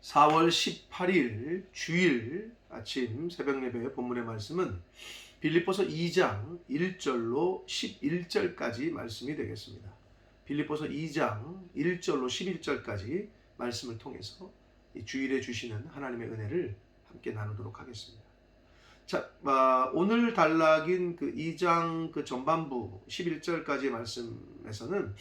4월 18일 주일 아침 새벽 예배 본문의 말씀은 빌립보서 2장 1절로 11절까지 말씀이 되겠습니다. 빌립보서 2장 1절로 11절까지 말씀을 통해서 이 주일에 주시는 하나님의 은혜를 함께 나누도록 하겠습니다. 자, 오늘 단락인 그 2장 그 전반부 11절까지의 말씀에서는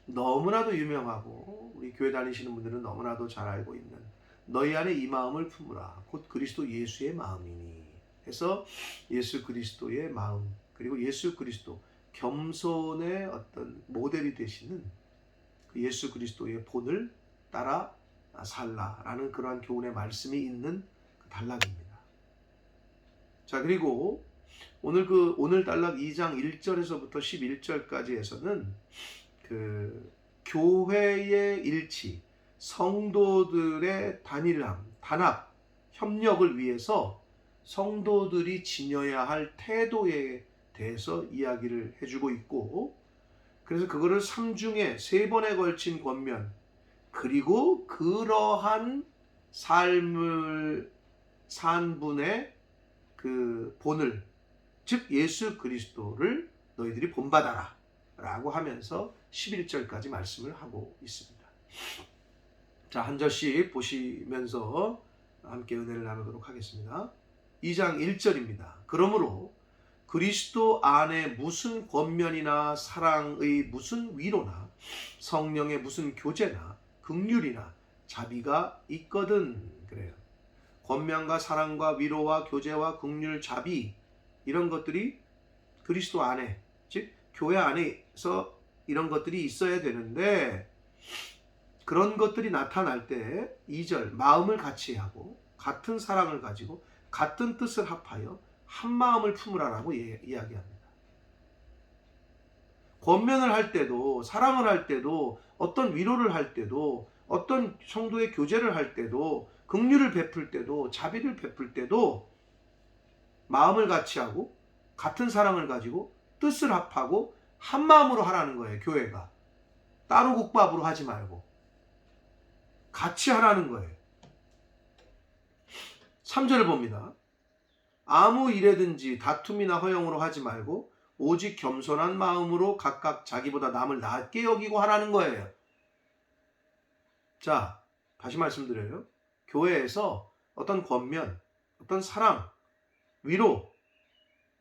너무나도 유명하고 우리 교회 다니시는 분들은 너무나도 잘 알고 있는 너희 안에 이 마음을 품으라 곧 그리스도 예수의 마음이니 해서 예수 그리스도의 마음 그리고 예수 그리스도 겸손의 어떤 모델이 되시는 그 예수 그리스도의 본을 따라 살라라는 그러한 교훈의 말씀이 있는 그 단락입니다. 자, 그리고 오늘 단락 2장 1절에서부터 11절까지에서는 그 교회의 일치, 성도들의 단일함, 단합, 협력을 위해서 성도들이 지녀야 할 태도에 대해서 이야기를 해주고 있고, 그래서 그거를 3중에 3번에 걸친 권면, 그리고 그러한 삶을 산 분의 그 본을, 즉 예수 그리스도를 너희들이 본받아라 라고 하면서 11절까지 말씀을 하고 있습니다. 자, 한 절씩 보시면서 함께 은혜를 나누도록 하겠습니다. 2장 1절입니다. 그러므로 그리스도 안에 무슨 권면이나 사랑의 무슨 위로나 성령의 무슨 교제나 긍휼이나 자비가 있거든. 그래요. 권면과 사랑과 위로와 교제와 긍휼, 자비 이런 것들이 그리스도 안에, 즉 교회 안에서 이런 것들이 있어야 되는데, 그런 것들이 나타날 때 2절 마음을 같이 하고 같은 사랑을 가지고 같은 뜻을 합하여 한 마음을 품으라라고 이야기합니다. 권면을 할 때도, 사랑을 할 때도, 어떤 위로를 할 때도, 어떤 성도의 교제를 할 때도, 긍휼을 베풀 때도, 자비를 베풀 때도 마음을 같이 하고 같은 사랑을 가지고 뜻을 합하고 한 마음으로 하라는 거예요. 교회가 따로 국밥으로 하지 말고 같이 하라는 거예요. 3절을 봅니다. 아무 일에든지 다툼이나 허영으로 하지 말고 오직 겸손한 마음으로 각각 자기보다 남을 낮게 여기고 하라는 거예요. 자, 다시 말씀드려요. 교회에서 어떤 권면, 어떤 사랑, 위로,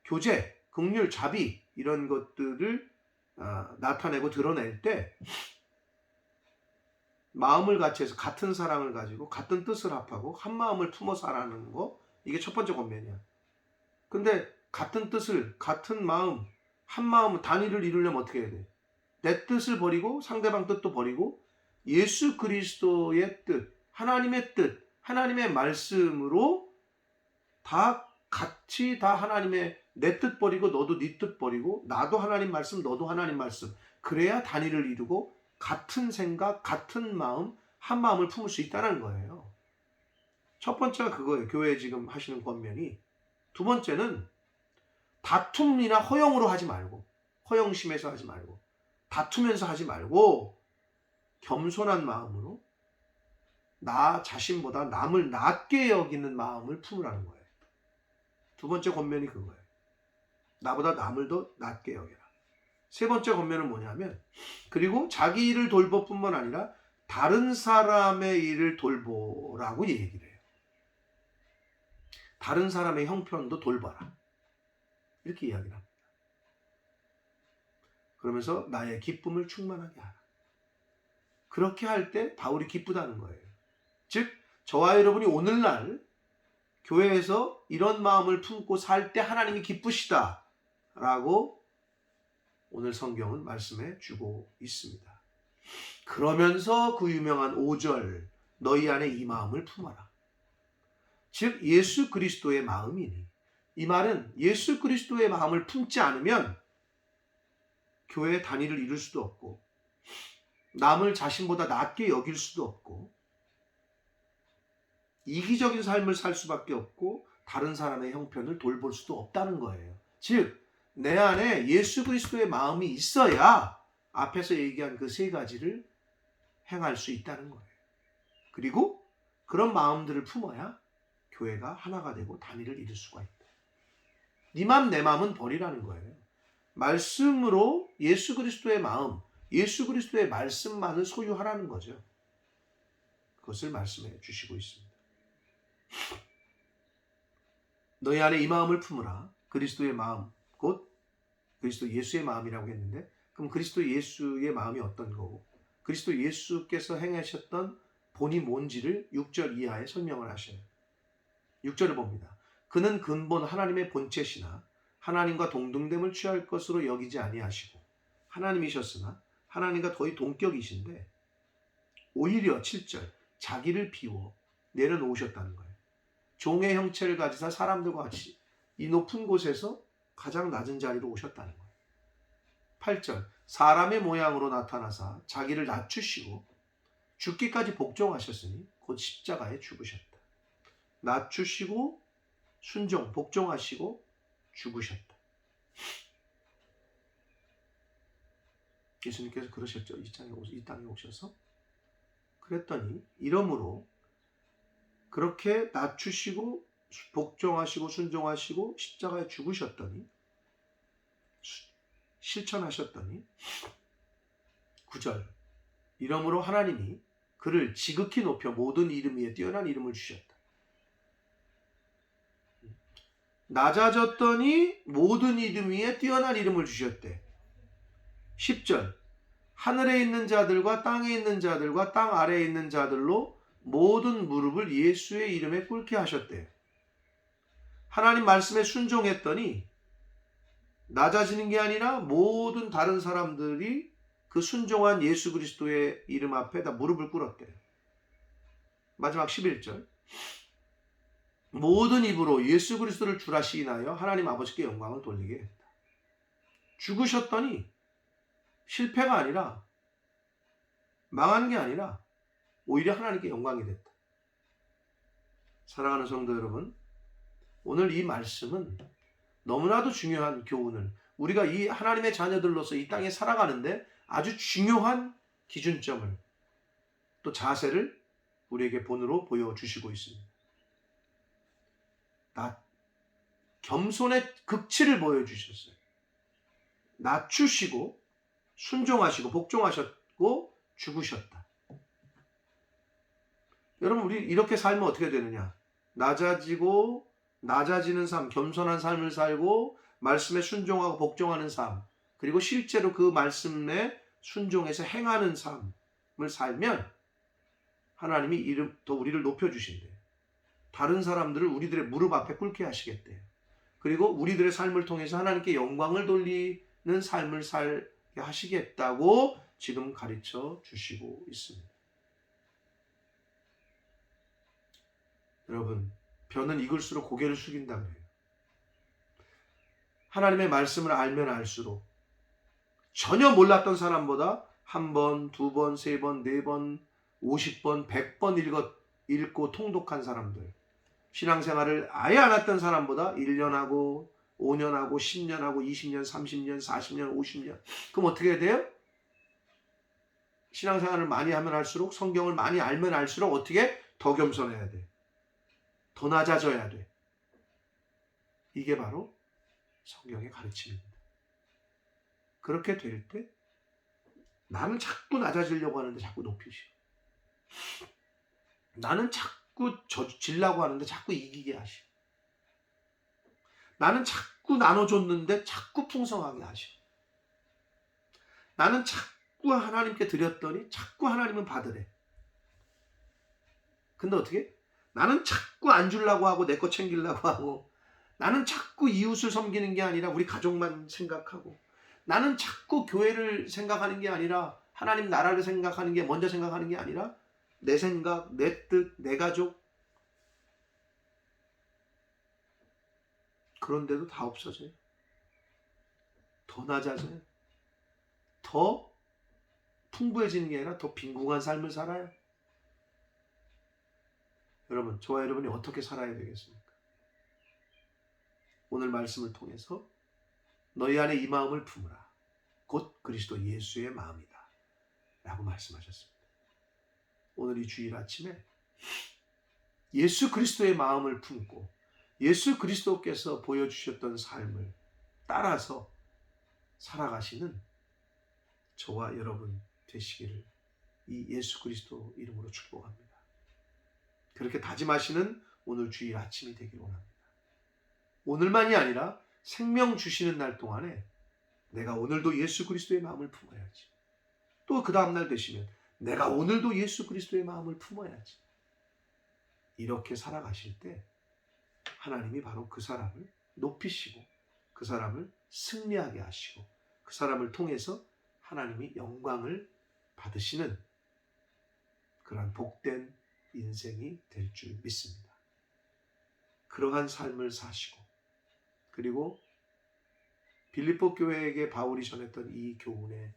교제, 긍휼, 자비 이런 것들을 나타내고 드러낼 때 마음을 같이 해서 같은 사랑을 가지고 같은 뜻을 합하고 한 마음을 품어서 하라는 거, 이게 첫 번째 권면이야. 근데 같은 뜻을, 같은 마음, 한 마음, 단위를 이루려면 어떻게 해야 돼? 내 뜻을 버리고 상대방 뜻도 버리고 예수 그리스도의 뜻, 하나님의 뜻, 하나님의 말씀으로 다 같이 다 하나님의 내 뜻 버리고 너도 네 뜻 버리고 나도 하나님 말씀 너도 하나님 말씀, 그래야 단위를 이루고 같은 생각, 같은 마음, 한 마음을 품을 수 있다는 거예요. 첫 번째가 그거예요. 교회에 지금 하시는 권면이. 두 번째는 다툼이나 허영으로 하지 말고, 허영심에서 하지 말고, 다투면서 하지 말고 겸손한 마음으로 나 자신보다 남을 낮게 여기는 마음을 품으라는 거예요. 두 번째 권면이 그거예요. 나보다 남을 더 낮게 여겨라. 세 번째 권면은 뭐냐면, 그리고 자기 일을 돌볼 뿐만 아니라 다른 사람의 일을 돌보라고 얘기를 해요. 다른 사람의 형편도 돌봐라. 이렇게 이야기를 합니다. 그러면서 나의 기쁨을 충만하게 하라. 그렇게 할 때 바울이 기쁘다는 거예요. 즉 저와 여러분이 오늘날 교회에서 이런 마음을 품고 살 때 하나님이 기쁘시다 라고 오늘 성경은 말씀해 주고 있습니다. 그러면서 그 유명한 5절 너희 안에 이 마음을 품어라. 즉 예수 그리스도의 마음이니, 이 말은 예수 그리스도의 마음을 품지 않으면 교회의 단위를 이룰 수도 없고 남을 자신보다 낮게 여길 수도 없고 이기적인 삶을 살 수밖에 없고 다른 사람의 형편을 돌볼 수도 없다는 거예요. 즉 내 안에 예수 그리스도의 마음이 있어야 앞에서 얘기한 그 세 가지를 행할 수 있다는 거예요. 그리고 그런 마음들을 품어야 교회가 하나가 되고 단위를 이룰 수가 있다. 네 맘 내 맘은 버리라는 거예요. 말씀으로 예수 그리스도의 마음, 예수 그리스도의 말씀만을 소유하라는 거죠. 그것을 말씀해 주시고 있습니다. 너희 안에 이 마음을 품으라. 그리스도의 마음, 곧 그리스도 예수의 마음이라고 했는데, 그럼 그리스도 예수의 마음이 어떤 거고, 그리스도 예수께서 행하셨던 본이 뭔지를 6절 이하에 설명을 하셔요. 6절을 봅니다. 그는 근본 하나님의 본체시나 하나님과 동등됨을 취할 것으로 여기지 아니하시고 하나님이셨으나 하나님과 거의 동격이신데 오히려 7절 자기를 비워 내려놓으셨다는 거예요. 종의 형체를 가지사 사람들과 같이 이 높은 곳에서 가장 낮은 자리로 오셨다는 거예요. 8절 사람의 모양으로 나타나사 자기를 낮추시고 죽기까지 복종하셨으니 곧 십자가에 죽으셨다. 낮추시고 순종, 복종하시고 죽으셨다. 예수님께서 그러셨죠. 이 땅에 오셔서. 그랬더니 이러므로 그렇게 낮추시고 복종하시고 순종하시고 십자가에 죽으셨더니 실천하셨더니 9절 이러므로 하나님이 그를 지극히 높여 모든 이름 위에 뛰어난 이름을 주셨다. 낮아졌더니 모든 이름 위에 뛰어난 이름을 주셨대. 10절 하늘에 있는 자들과 땅에 있는 자들과 땅 아래에 있는 자들로 모든 무릎을 예수의 이름에 꿇게 하셨대. 하나님 말씀에 순종했더니 낮아지는 게 아니라 모든 다른 사람들이 그 순종한 예수 그리스도의 이름 앞에 다 무릎을 꿇었대. 마지막 11절 모든 입으로 예수 그리스도를 주라 시인하여 하나님 아버지께 영광을 돌리게 했다. 죽으셨더니 실패가 아니라 망한 게 아니라 오히려 하나님께 영광이 됐다. 사랑하는 성도 여러분, 오늘 이 말씀은 너무나도 중요한 교훈을 우리가 이 하나님의 자녀들로서 이 땅에 살아가는데 아주 중요한 기준점을 또 자세를 우리에게 본으로 보여주시고 있습니다. 겸손의 극치를 보여주셨어요. 낮추시고 순종하시고 복종하셨고 죽으셨다. 여러분 우리 이렇게 살면 어떻게 되느냐? 낮아지고 낮아지는 삶, 겸손한 삶을 살고 말씀에 순종하고 복종하는 삶, 그리고 실제로 그 말씀에 순종해서 행하는 삶을 살면 하나님이 더 우리를 높여주신대요. 다른 사람들을 우리들의 무릎 앞에 꿇게 하시겠대요. 그리고 우리들의 삶을 통해서 하나님께 영광을 돌리는 삶을 살게 하시겠다고 지금 가르쳐 주시고 있습니다. 여러분, 벼는 익을수록 고개를 숙인다고 해요. 하나님의 말씀을 알면 알수록 전혀 몰랐던 사람보다 한 번, 두 번, 세 번, 네 번, 50번, 100번 읽고 통독한 사람들, 신앙생활을 아예 안 했던 사람보다 1년하고 5년하고 10년하고 20년, 30년, 40년, 50년 그럼 어떻게 돼요? 신앙생활을 많이 하면 할수록 성경을 많이 알면 알수록 어떻게? 더 겸손해야 돼. 더 낮아져야 돼. 이게 바로 성경의 가르침입니다. 그렇게 될 때 나는 자꾸 낮아지려고 하는데 자꾸 높이시오. 나는 자꾸 질라고 하는데 자꾸 이기게 하시오. 나는 자꾸 나눠줬는데 자꾸 풍성하게 하시오. 나는 자꾸 하나님께 드렸더니 자꾸 하나님은 받으래. 근데 어떻게? 나는 자꾸 안 주려고 하고 내 거 챙기려고 하고 나는 자꾸 이웃을 섬기는 게 아니라 우리 가족만 생각하고 나는 자꾸 교회를 생각하는 게 아니라 하나님 나라를 생각하는 게 먼저 생각하는 게 아니라 내 생각, 내 뜻, 내 가족 그런데도 다 없어져요. 더 낮아져요. 더 풍부해지는 게 아니라 더 빈궁한 삶을 살아요. 여러분, 저와 여러분이 어떻게 살아야 되겠습니까? 오늘 말씀을 통해서 너희 안에 이 마음을 품으라. 곧 그리스도 예수의 마음이다. 라고 말씀하셨습니다. 오늘 이 주일 아침에 예수 그리스도의 마음을 품고 예수 그리스도께서 보여주셨던 삶을 따라서 살아가시는 저와 여러분 되시기를 이 예수 그리스도 이름으로 축복합니다. 그렇게 다짐하시는 오늘 주일 아침이 되기를 원합니다. 오늘만이 아니라 생명 주시는 날 동안에 내가 오늘도 예수 그리스도의 마음을 품어야지. 또 그 다음날 되시면 내가 오늘도 예수 그리스도의 마음을 품어야지. 이렇게 살아가실 때 하나님이 바로 그 사람을 높이시고 그 사람을 승리하게 하시고 그 사람을 통해서 하나님이 영광을 받으시는 그러한 복된 인생이 될 줄 믿습니다. 그러한 삶을 사시고 그리고 빌립보 교회에게 바울이 전했던 이 교훈의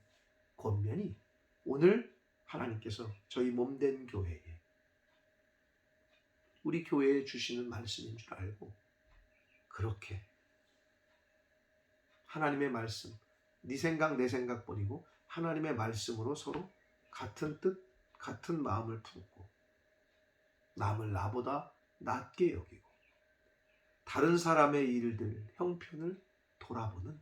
권면이 오늘 하나님께서 저희 몸된 교회에 우리 교회에 주시는 말씀인 줄 알고 그렇게 하나님의 말씀, 네 생각 내 생각 버리고 하나님의 말씀으로 서로 같은 뜻, 같은 마음을 품고 남을 나보다 낮게 여기고 다른 사람의 일들, 형편을 돌아보는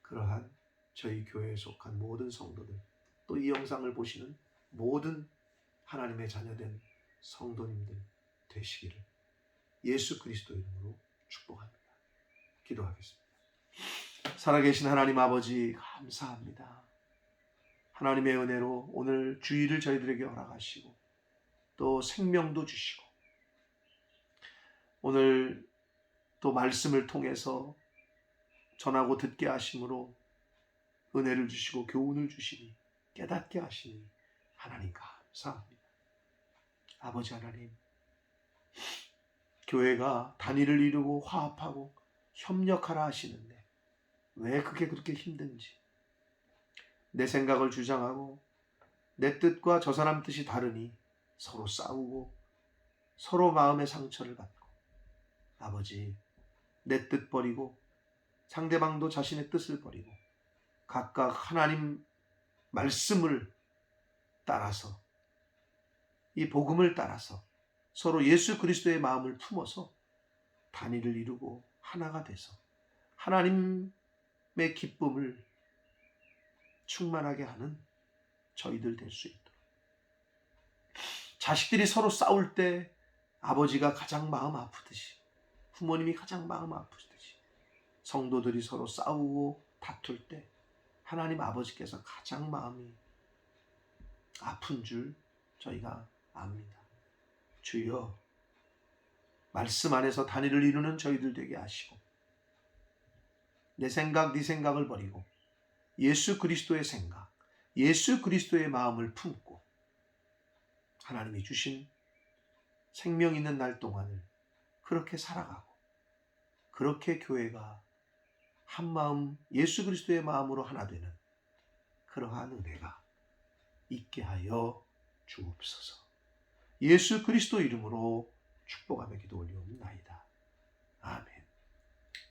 그러한 저희 교회에 속한 모든 성도들, 또 이 영상을 보시는 모든 하나님의 자녀된 성도님들 되시기를 예수 그리스도 이름으로 축복합니다. 기도하겠습니다. 살아계신 하나님 아버지 감사합니다. 하나님의 은혜로 오늘 주일을 저희들에게 허락하시고 또 생명도 주시고 오늘 또 말씀을 통해서 전하고 듣게 하심으로 은혜를 주시고 교훈을 주시니 깨닫게 하시니 하나님 감사합니다. 아버지 하나님, 교회가 단위를 이루고 화합하고 협력하라 하시는데 왜 그게 그렇게 힘든지, 내 생각을 주장하고 내 뜻과 저 사람 뜻이 다르니 서로 싸우고 서로 마음의 상처를 받고 아버지, 내 뜻 버리고 상대방도 자신의 뜻을 버리고 각각 하나님 말씀을 따라서 이 복음을 따라서 서로 예수 그리스도의 마음을 품어서 단위를 이루고 하나가 돼서 하나님의 기쁨을 충만하게 하는 저희들 될 수 있도록, 자식들이 서로 싸울 때 아버지가 가장 마음 아프듯이, 부모님이 가장 마음 아프듯이 성도들이 서로 싸우고 다툴 때 하나님 아버지께서 가장 마음이 아픈 줄 저희가 압니다. 주여, 말씀 안에서 단위를 이루는 저희들 되게 하시고 내 생각 네 생각을 버리고 예수 그리스도의 생각, 예수 그리스도의 마음을 품고 하나님이 주신 생명 있는 날 동안을 그렇게 살아가고 그렇게 교회가 한마음 예수 그리스도의 마음으로 하나 되는 그러한 은혜가 있게 하여 주옵소서. 예수 그리스도 이름으로 축복하며 기도 올리옵나이다. 아멘.